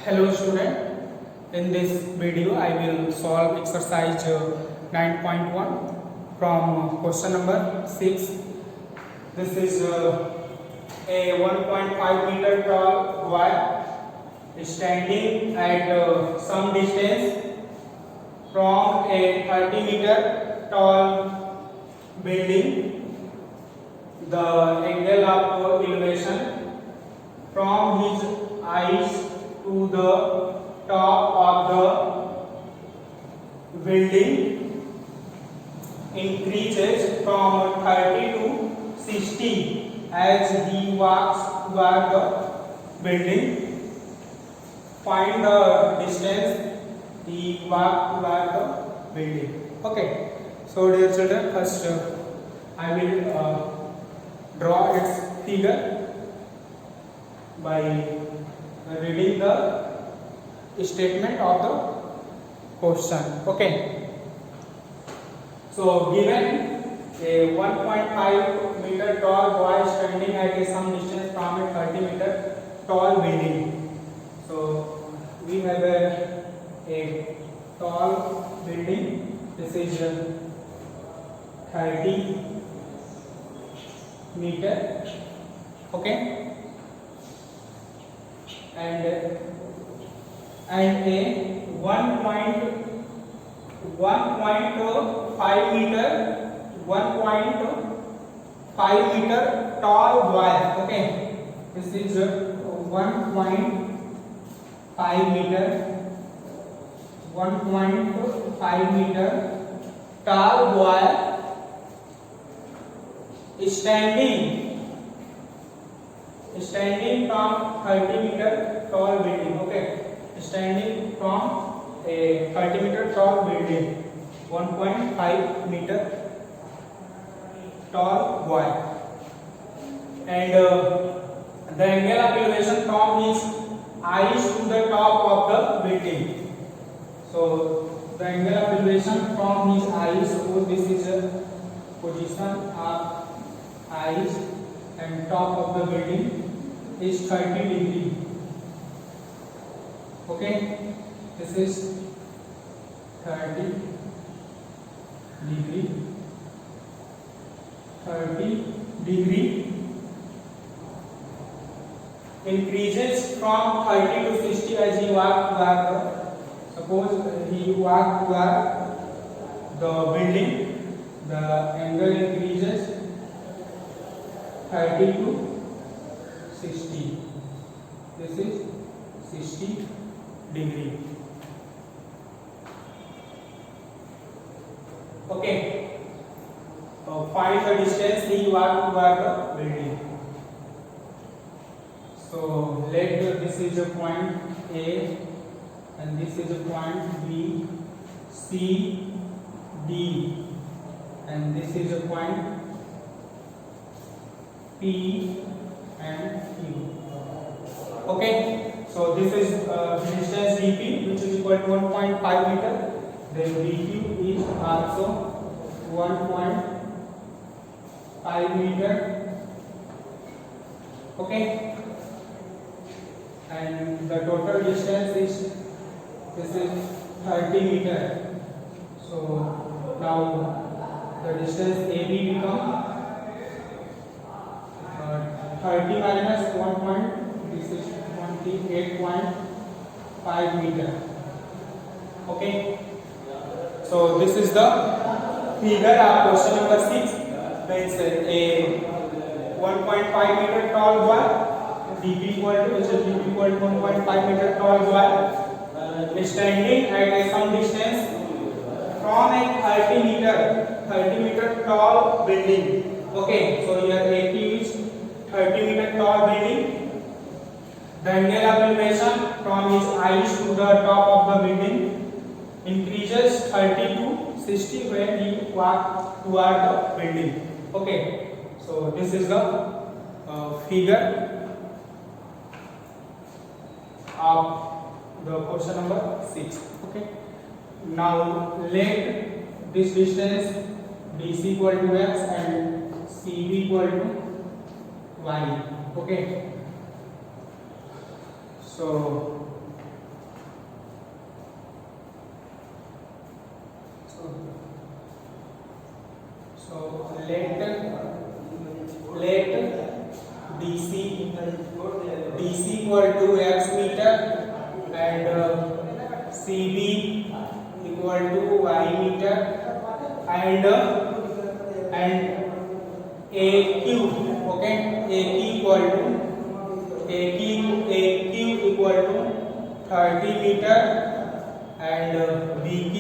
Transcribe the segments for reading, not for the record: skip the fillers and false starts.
Hello student, in this video I will solve exercise 9.1 from question number 6. This is a 1.5 meter tall boy standing at some distance from a 30 meter tall building. The angle of elevation from his eyes to the top of the building increases from 30 to 60 as he walks toward the building. Find the distance he walked toward the building. Okay, so dear children, first I will draw its figure by reading the statement of the question. Okay, so given a 1.5 meter tall boy standing at some distance from a 30 meter tall building. So we have a tall building. This is 30 meter. Okay, and a 1.5 meter tall boy. Okay, this is 1.5 meter tall boy standing from 30 meter tall building. Okay, standing from a 30 meter tall building, 1.5 meter tall boy, and the angle of elevation from his eyes to the top of the building. So the angle of elevation from his eyes, suppose this is a position of eyes and top of the building is 30 degree. Okay, this is 30 degree. 30 degree increases from 30 to 60 as he walk toward. Suppose he walk toward the building, the angle increases 30 to 60. This is 60 degree. Okay, so find the distance he walked toward the building. So let this is a point A and this is a point B, C, D, and this is a point P and Q. Okay, so this is distance dP, which is equal to 1.5 meter. Then dQ is also 1.5 meter. Okay, and the total distance is, this is 30 meter. So now the distance AB becomes 30 minus 1 point, this is 28.5 meter. Okay, so this is the figure of question number 6. Means a 1.5 meter tall boy, dP equal to, which is dP equal to 1.5 meter tall boy standing at some distance from a 30 meter tall building. Okay, so here AP is 30 meter tall building. The angle of elevation from his eyes to the top of the building increases 30 to 60 when he walks toward the building. Okay, so this is the figure of the question number 6. Okay, now let this distance BC equal to x and CB equal to y. Okay, so DC equal to x meter and CB equal to y meter and AQ, okay, AQ equal to 30 meter and BQ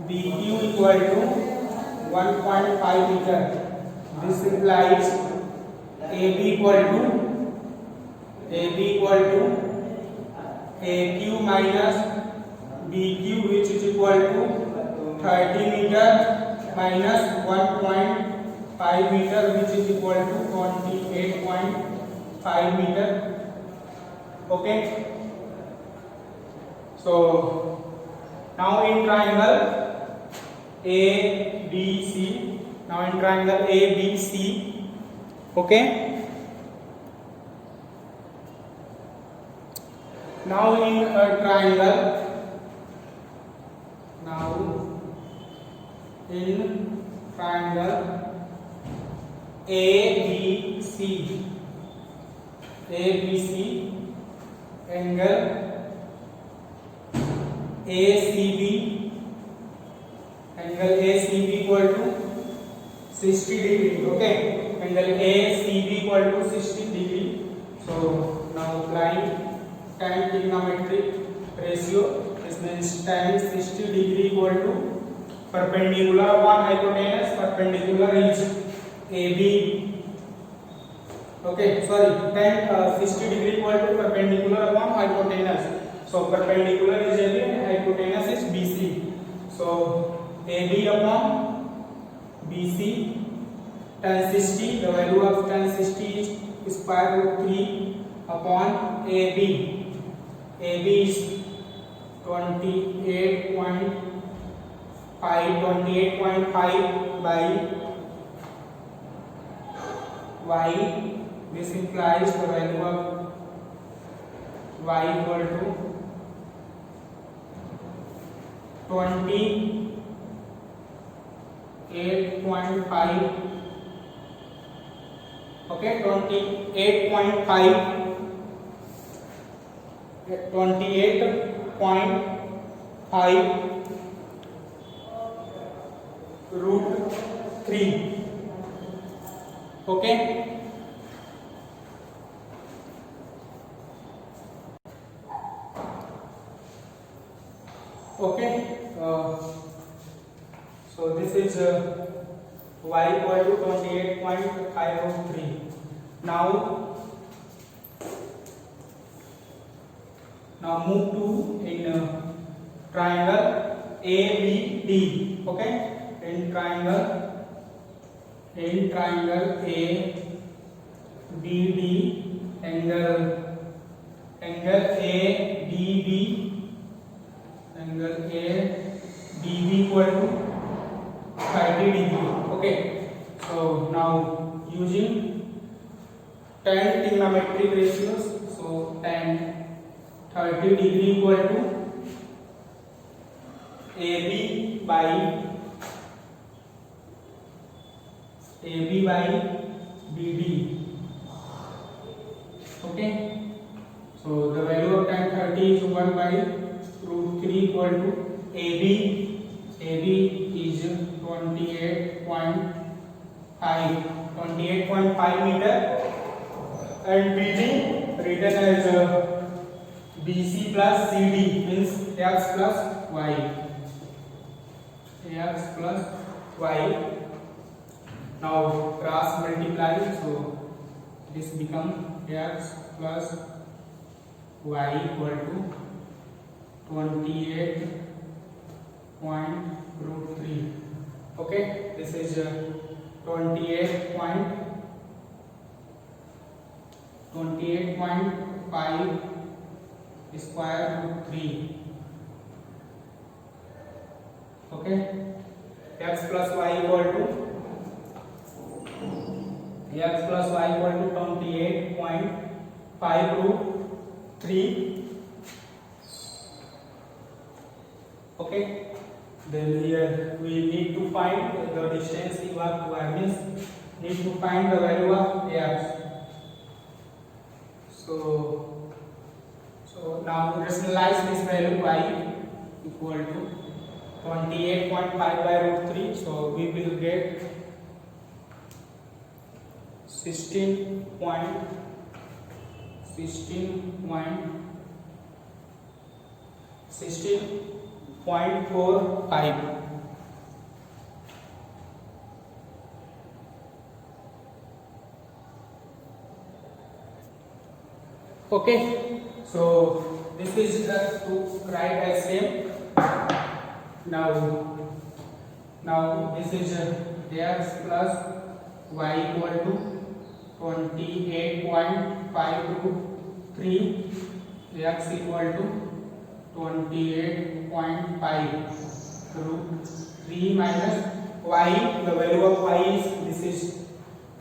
equal to 1.5 meter. This implies AB equal to AQ minus BQ, which is equal to 30 meter minus 1.5 meter, which is equal to 28.5 meter. Okay. So now in triangle ABC, okay. Now in triangle ABC angle ACB equal to 60 degree, okay. Angle ACB equal to 60 degree. So now applying tan trigonometric ratio, this means tan 60 degree equal to perpendicular upon hypotenuse. Perpendicular is AB, okay, sorry, tan 60 degree equal to perpendicular upon hypotenuse. So perpendicular is AB and hypotenuse is BC. So AB upon BC, tan 60, the value of tan 60 is square root 3 upon AB. AB is 28.5 by y. This implies the value of y equal to 28.5, okay, 28.5 root 3, okay. Okay, so this is y equal to 28.5 root 3. Now move to in triangle ABD, okay. In triangle ABD, angle ADB equal to 30 degree, okay. So now using tan trigonometric ratios, so tan 30 degree equal to AB by BD, okay. So the value of tan 30 is 1 by root 3 equal to AB is 28.5 meter and BD written as BC plus CD, means x plus y. Now cross multiply, so this become x plus y equal to 28.3, okay. This is 28.5 square root 3, okay. X plus y equal to 28.5 root 3, okay. Then here we need to find the distance evacuation, means need to find the value of x. So now rationalize this value y equal to 28.5 by root 3. So we will get 16.45. Okay, so this is the to write as same. Now this is x plus y equal to 28.5 root 3, x equal to 28.5 root 3 minus y, the value of y is, this is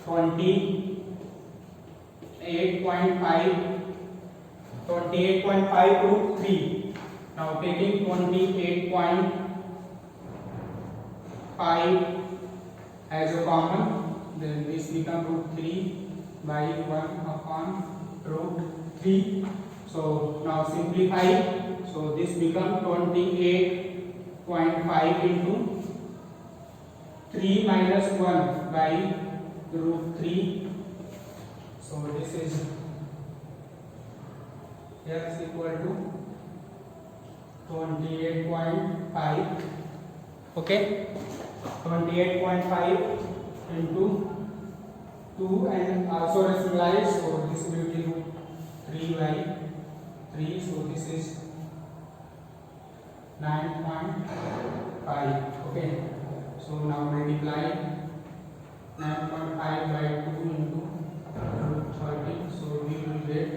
28.5 root 3. Now taking 28.5 as a common, then this becomes root 3 by 1 upon root 3. So now simplify. So this becomes 28.5 into 3 minus 1 by root 3. So this is x equal to 28.5. Okay, 28.5 into 2 and also rationalize. So this will be root 3 by 3. So this is 9.5. Okay, so now multiply 9.5 by 2 into root 13. So we will get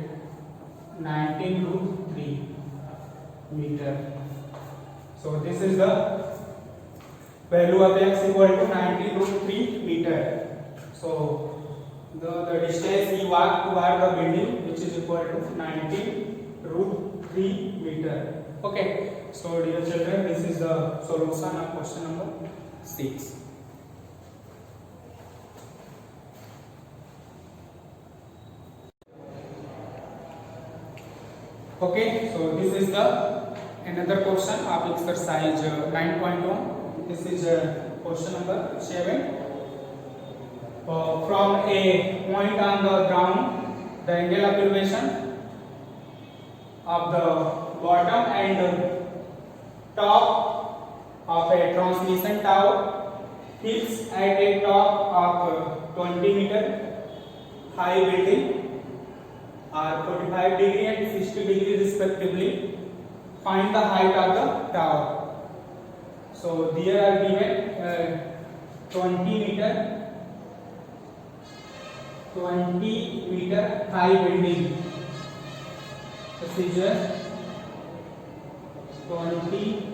19 root 3 meter. So this is the value of x equal to 19 root 3 meter. So the distance he walked toward the building, which is equal to 19 root 3 meter. Okay, so dear children, this is the solution of question number 6. Okay, so this is the another question of exercise 9.1. This is question number 7. From a point on the ground, the angle of elevation of the bottom and top of a transmission tower fixed at a top of 20 meter high building are 45 degree and 60 degree respectively. Find the height of the tower. So there are given 20 meter high building. This is a 20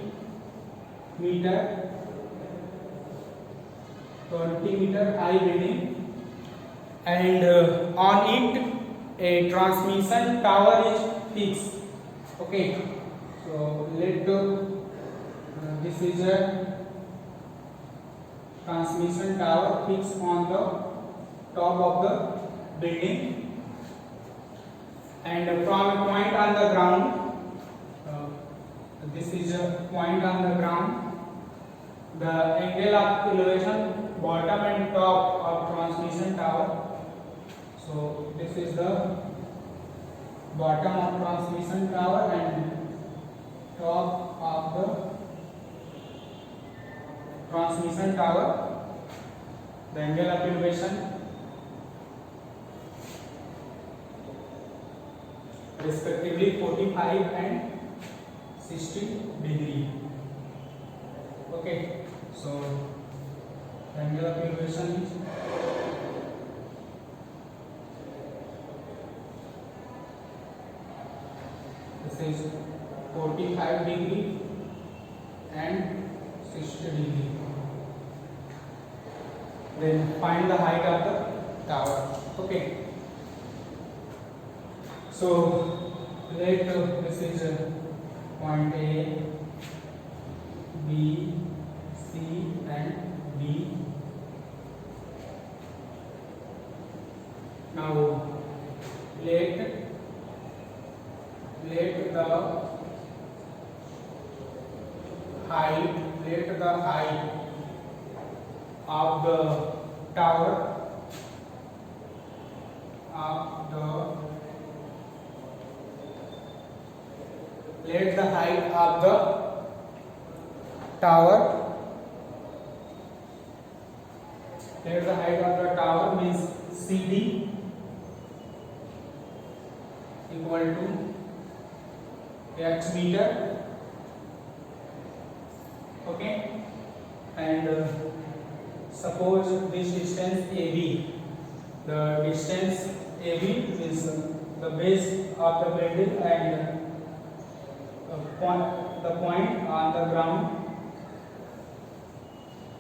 meter high building, and on it a transmission tower is fixed. Okay, so let this is a transmission tower fixed on the top of the building, and from a point on the ground, this is a point on the ground, the angle of elevation bottom and top of transmission tower. So this is the bottom of transmission tower and top of the transmission tower. The angle of elevation respectively 45 and 60 degree. Okay, so the angle of elevation is this is 45 degree and 60 degree. Then find the height of the tower. Okay, so let this is point A, B, C and D. Now let the height of the tower let the height of the tower means CD equal to x meter. Okay, and suppose this distance AB, the distance AB is the base of the building and the point on the ground,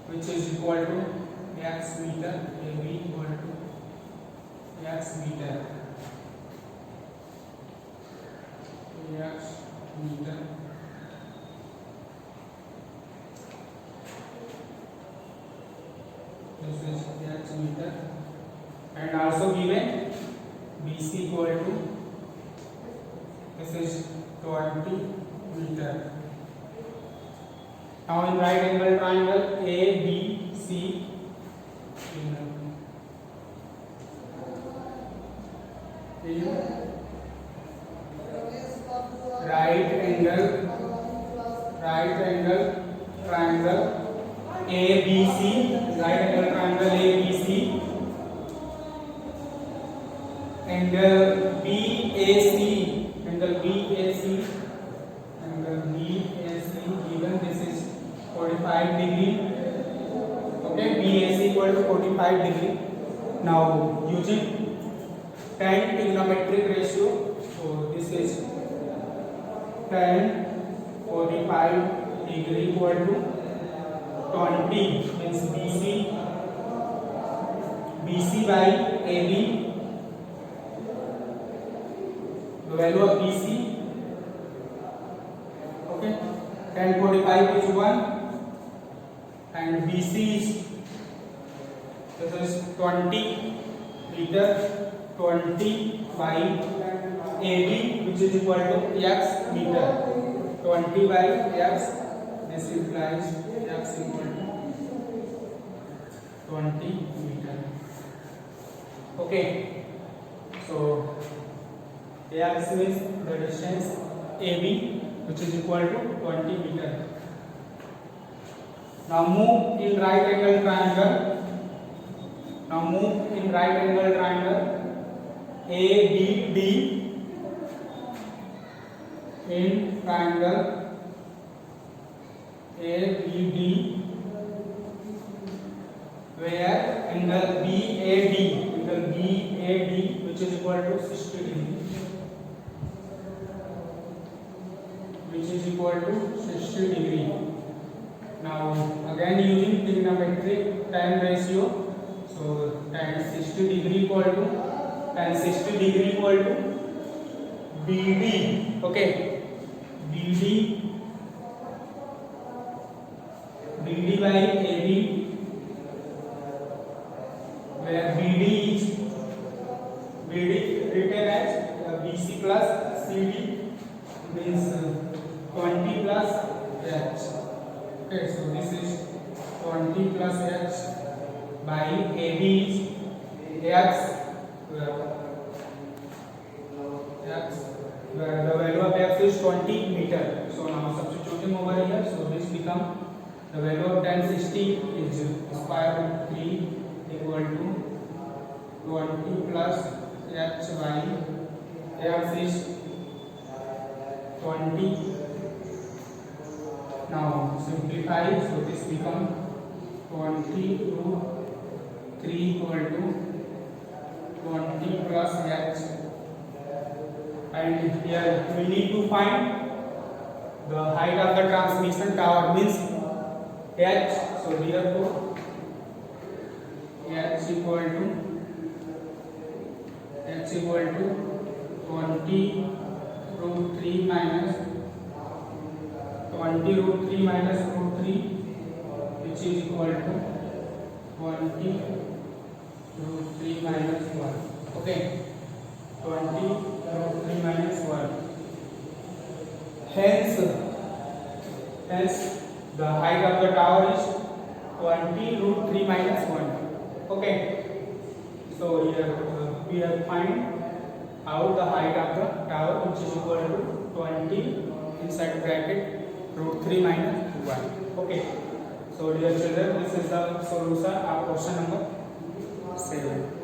which is equal to x meter. AB equal to x meter. X meter. This is x meter, and also given BC equal to, this is 20 meter. Now in right angle triangle ABC, right angle triangle ABC, right angle triangle ABC, angle BAC given, this is 45 degree. Okay, BAC equal to 45 degree. Now using tan trigonometric ratio, so this is tan 45 degree equal to 20 means BC by AB. The value of BC, okay, tan 45 is 1 and BC is, this is 20 meter, 20 by AB, which is equal to x meter. 20 by x, this implies x equal to 20 meter. Okay, so x means the distance AB, which is equal to 20 meter. Now move in right angle triangle. ABD in triangle ABD, where angle BAD, which is equal to 60 degree, Now again using trigonometric tan ratio, so tan 60 degree equal to BD. Okay, BD by AB, where BD is written as BC plus CD, means 20 plus H. Okay, so this is 20 plus H by AB is X, where the value of X is 20 meter. So now substituting over here, so this become the value of tan 60 is square root 3 equal to 20 plus H by X is 20. Now simplify, so this become 20 root 3 equal to 20 plus H, and here we need to find the height of the transmission tower, means H. So therefore H equal to 20 root 3 minus root 3, which is equal to 20 root 3 minus 1. Okay, 20 root 3 minus 1. Hence the height of the tower is 20 root 3 minus 1. Okay, so here we have find out the height of the tower, which is equal to 20 inside bracket root 3 minus 1. Okay, so dear children, this is the solution of question number 7.